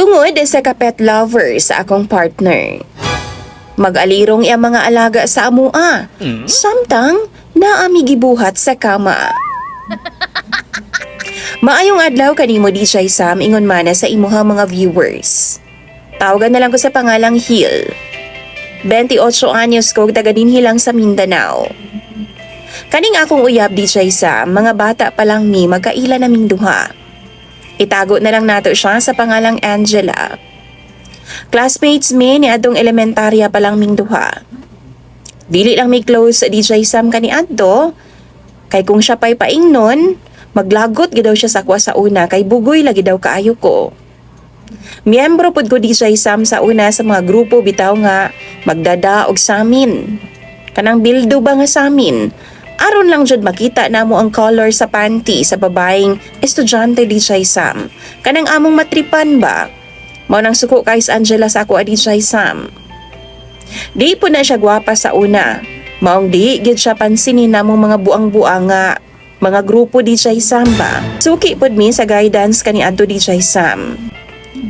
Tungod sa kapet lover sa akong partner. Mag-alirong iya mga alaga sa amua. Samtang naami gibuhat sa kama. Maayong adlaw kanimo DJ Sam ingon mana sa imuha mga viewers. Tawagan na lang ko sa pangalang Hill. 28 anyos ko, taga dinhi lang sa Mindanao. Kaning akong uyab DJ Sam, mga bata pa lang mi magkaila naming duha. Itago na lang nato siya sa pangalang Angela. Classmates mi ni adtong elementarya pa lang ming duha. Dili lang mi close DJ Sam kani adto, kay kung siya pa'y paingnon, maglagot gidaw siya sa kwa sa una kay bugoy lagi daw kaayo ko. Miyembro pud ko DJ Sam sa una sa mga grupo bitaw nga magdadaog sa amin. Kanang bildo ba nga sa amin? Aron lang jud makita namo ang color sa panty sa babaeng estudyante DJ Sam. Kanang among matripan ba? Mao nang suko kay Angela sa ako DJ Sam. Di po na siya gwapa sa una. Maong di gid siya pansinin namong mga buang-buang nga mga grupo DJ Sam ba. Suki pod mi sa guidance kani adto DJ Sam.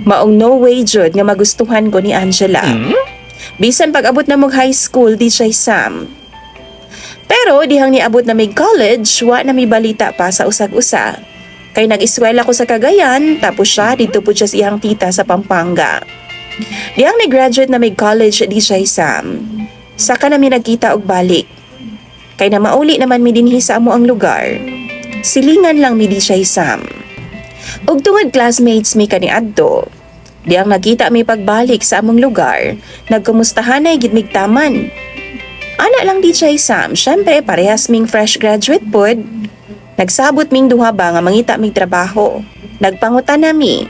Maong no way jud nga magustuhan ko ni Angela. Bisan pag-abot na mo high school DJ Sam. Pero dihang niabot na mig college, wa na mi balita pa sa usag-usa. Kay nag-eskwela ko sa Cagayan, tapos siya dito po siya sa iyang tita sa Pampanga. Dihang ni-graduate na mig college DJ Sam, saka na mi nagkita og balik. Kay na mauli naman mi dinhi sa amo ang lugar. Silingan lang mi DJ Sam. Ug tungod classmates mi kaniadto, dihang nakita mi pagbalik sa among lugar, nagkumustahanay gid mig taman. Ana lang DJ Sam, syempre parehas ming fresh graduate pod. Nagsabot ming duha ba nga mangita mig trabaho. Nagpangutan nami.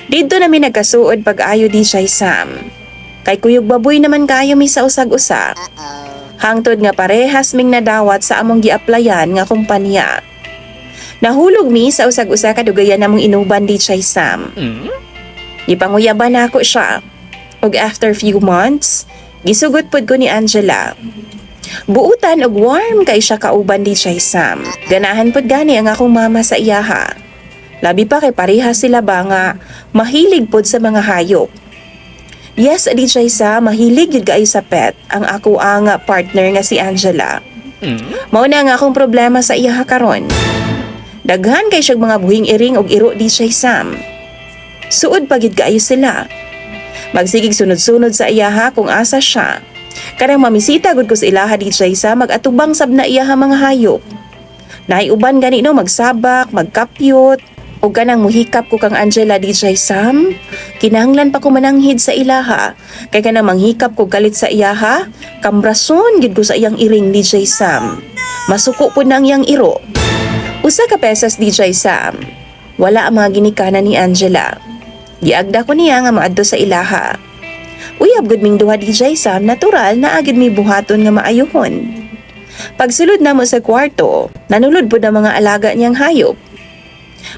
Dito nami nagkasuod pag-ayo DJ Sam. Kay kuyog baboy naman kayo mi sa usag-usa. Hangtod nga parehas ming nadawat sa among gi-applyan nga kumpanya. Nahulog mi sa usag-usa kadugayan namong inuban DJ Sam. Ipanguyaban ako siya. Og after few months, gisugot pod ko ni Angela. Buutan og warm kay siya kauban DJ Sam. Ganahan pod gani ang akong mama sa iyaha. Labi pa kay parehas sila ba nga mahilig pod sa mga hayop. Yes, DJ Sam, mahilig yun kayo sa pet ang ako ang partner nga si Angela. Mao na nga akong problema sa iyaha karon. Daghan kay siyang mga buhing iring og iro DJ Sam. Suod pagid kaayo sila. Magsigig sunod-sunod sa iyaha kung asa siya. Kanang mamisita gud ko sa ilaha DJ Sam, mag-atubang sab na iyaha mga hayop. Naiuban gani no magsabak, magkapyot, o kanang muhikap ko kang Angela DJ Sam. Kinahanglan pa ko mananghid sa ilaha, kay kanang manghikap ko galit sa iyaha, kambrason gid ko sa iyang iring DJ Sam. Masuko po nang iyang iro. Usa ka pesas DJ Sam. Wala ang mga ginikanan ni Angela. Giagda ko niya nga maadto sa ilaha. Uyab gud ming duha DJ Sam, natural na agid mi buhaton nga maayuhon. Pagsulod namo sa kwarto, nanulod po na mga alaga niyang hayop.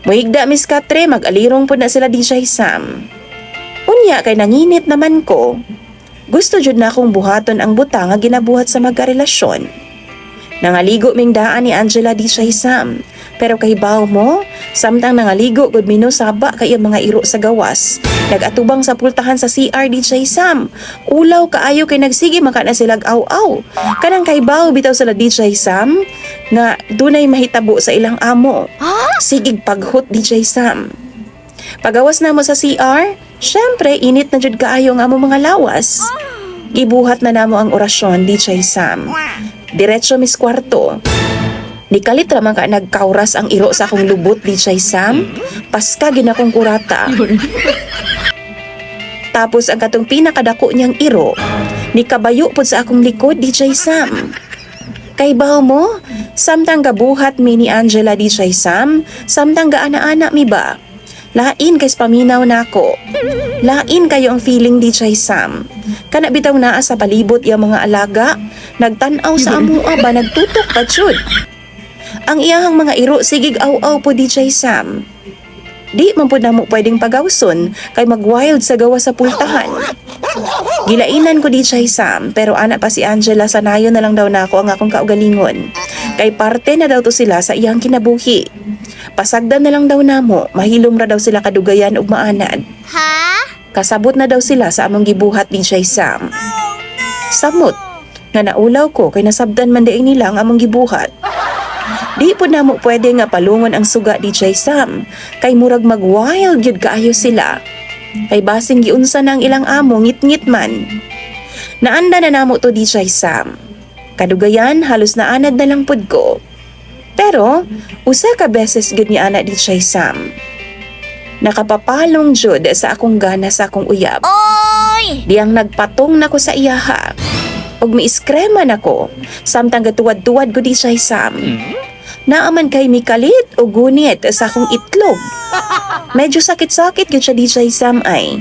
Muhigda Miss Katre, mag-alirong po na sila DJ Sam. Unya kay nanginit naman ko. Gusto jud na akong buhaton ang buta nga ginabuhat sa magkarelasyon. Nangaligo ming daan ni Angela DJ Sam. Pero kahibaw mo, samtang nangaligo gud mino saba kay mga iro sa gawas. Nagatubang sa pultahan sa CR DJ Sam. Ulaw kaayo kay nagsige maka na silag aw-aw. Kanang kahibaw bitaw sila DJ Sam nga dunay mahitabo sa ilang amo. Sigig paghot DJ Sam. Pagawas na mo sa CR, syempre init na jud kaayo nga amo mga lawas. Gibuhat na namo ang orasyon DJ Sam. Diretso mis kwarto. Nikalit raman ka nagkauras ang iro sa akong lubot DJ Sam. Paska ginakong kurata. Tapos ang katong pinakadako niyang iro, nikabayo pod sa akong likod DJ Sam. Kay baho mo, samtang gabuhat mi ni Angela DJ Sam, samtang gaana-ana mi ba? Lain kay paminaw nako. Lain kayo ang feeling DJ Sam. Kana bitaw naa sa palibot yang mga alaga, nagtan-aw sa amua ba nagtutok pa jud. Ang iyahang mga iro sigig aw-aw po DJ Sam. Di man po na mo pwedeng pagawson kay mag-wild sa gawa sa pultahan. Gilainan ko DJ Sam, pero ana pa si Angela, sanayon na lang daw nako ang akong kaugalingon. Kay parte na daw to sila sa iyang kinabuhi. Pasagdan na lang daw namo, mahilom ra daw sila kadugayan ug maanad. Kasabot na daw sila sa among gibuhat DJ Sam. Samot, nga naulaw ko kay nasabdan man diay nila ang among gibuhat. Di po na mo pwede nga palungon ang suga DJ Sam, kay murag mag-wild yun kaayo sila. Kay basing giunsa na ang ilang amo ngit-ngit man. Naanda na namo to DJ Sam. Kadugayan halos naanad na lang pud ko. Pero usa ka beses gud ni ana DJ Sam. Nakapapalong jud sa akong gana sa akong uyab. Diyang nagpatong nako sa iyaha. Og miiskrema nako samtang gatuwad-tuwad ko DJ Sam. Naaman kay mikalit o gunit sa akong itlog. Medyo sakit-sakit gyud siya DJ Sam ay.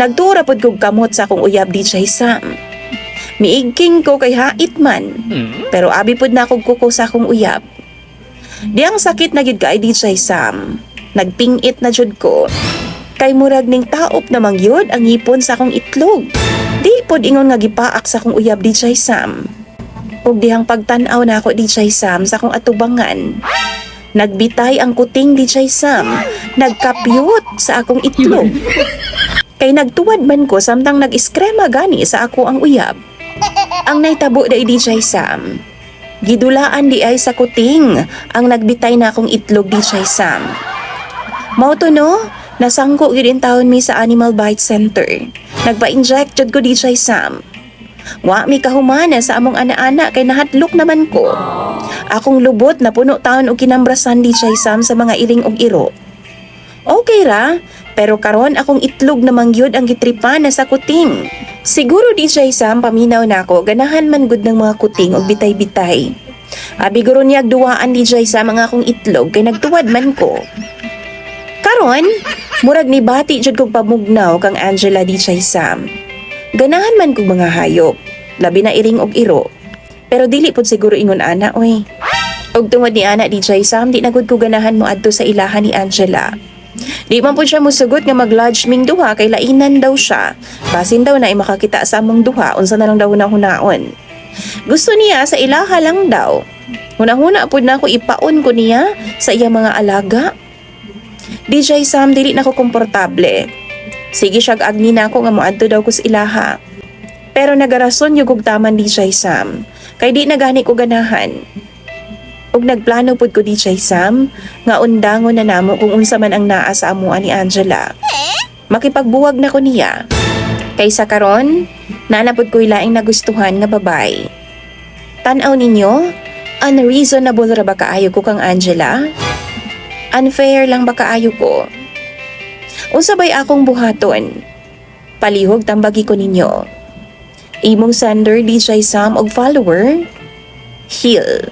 Nagtura pod kog kamot sa akong uyab DJ Sam. Miigking ko kay hait man. Pero abi pod na akong kuko sa akong uyab. Diyang sakit na gyud kay DJ Sam. Nagpingit na jud ko. Kay murag ning taop na mangyod ang hipon sa akong itlog. Di pod ingon nga gipaak sa akong uyab DJ Sam. Ug dihang pagtan-aw na ako DJ Sam sa akong atubangan. Nagbitay ang kuting DJ Sam. Nagkapyot sa akong itlog. Kay nagtuwad man ko samtang nag-iskrema gani sa ako ang uyab. Ang naitabo da DJ Sam. Gidulaan di ay sa kuting ang nagbitay na akong itlog DJ Sam. Mao to no, nasangko gyud in taon mi sa Animal Bite Center. Nagpa-inject jud ko DJ Sam. Wa mi kahumana sa among ana-ana kay nahatlok naman ko. Akong lubot na puno taon og kinambrasan DJ Sam sa mga iring og iro. Okay ra, pero karon akong itlog na mangyod ang gitripan na sa kuting. Siguro DJ Sam paminaw nako ganahan man gud ng mga kuting og bitay-bitay. Abi guro niya duwaan DJ Sam ang akong itlog kay nagtuwad man ko. Karon, murag ni bati jud kog pamugnaw kang Angela DJ Sam. Ganahan man kog mga hayop, labi na iring og iro. Pero dili pud siguro ingon ana oy. Og tungod ni ana DJ Sam, di na gud ko ganahan mo adto sa ilahan ni Angela. Di man pud siya musugot nga mag-lodge ming duha kay lainan daw siya. Basin daw na ay makakita sa among duha unsa na lang daw na hunaon. Gusto niya sa ilaha lang daw. Huna-huna pud na ako ipaon ko niya sa iyang mga alaga. DJ Sam, dili na ko komportable. Sige siyag agni na ako nga moadto daw ko sa ilaha. Pero nagarason yung gugtaman DJ Sam. Kay di na gani ko ganahan. Ug nagplano pud ko DJ Sam nga undangon na namo kung unsa man ang naa sa amuan ni Angela. Makipagbuwag na ko niya. Kaysa karon, nanapod ko ilaing nagustuhan nga babay. Tan-aw ninyo, unreasonable ra ba kaayo ko kang Angela? Unfair lang ba kaayo ko? Unsa bay akong buhaton? Palihog tambagi ko ninyo. Imong sender DJ Sam og follower? Hill.